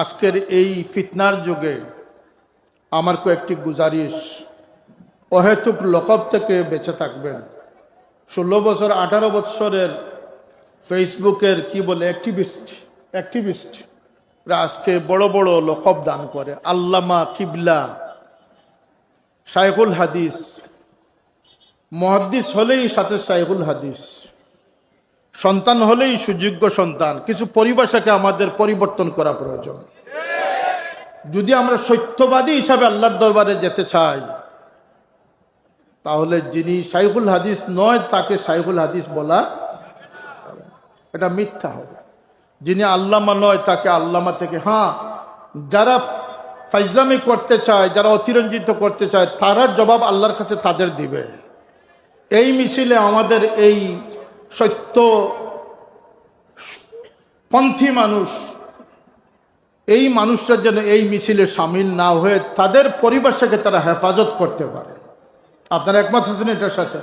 আজকের এই ফিতনার যুগে আমার কয়েকটি গুজারিশ, অহেতুক লকব থেকে বেঁচে থাকবেন। 16 বছর 18 বছরের ফেসবুকের কি বলে অ্যাক্টিভিস্ট আজকে বড় বড় লকব দান করে। আল্লামা কিবলা, শাইখুল হাদিস, মুহাদ্দিস হলেই সাথে শাইখুল হাদিস, সন্তান হলেই সুযোগ্য সন্তান। কিছু পরিভাষাকে আমাদের পরিবর্তন করা প্রয়োজন। যদি আমরা সত্যবাদী হিসাবে আল্লাহর দরবারে যেতে চাই, তাহলে যিনি শাইখুল হাদিস নয় তাকে শাইখুল হাদিস বলা এটা মিথ্যা হবে। যিনি আল্লামা নয় তাকে আল্লামা থেকে, হ্যাঁ, যারা ফাইজলামি করতে চায়, যারা অতিরঞ্জিত করতে চায়, তারা জবাব আল্লাহর কাছে তাদের দিবে। এই মিছিলে আমাদের এই সত্য পন্থী মানুষ, এই মানুষরা যেন এই মিছিলে সামিল না হয়ে তাদের পরিবেশকে তারা হেফাজত করতে পারে। আপনারা একমত আছেন এটার সাথে?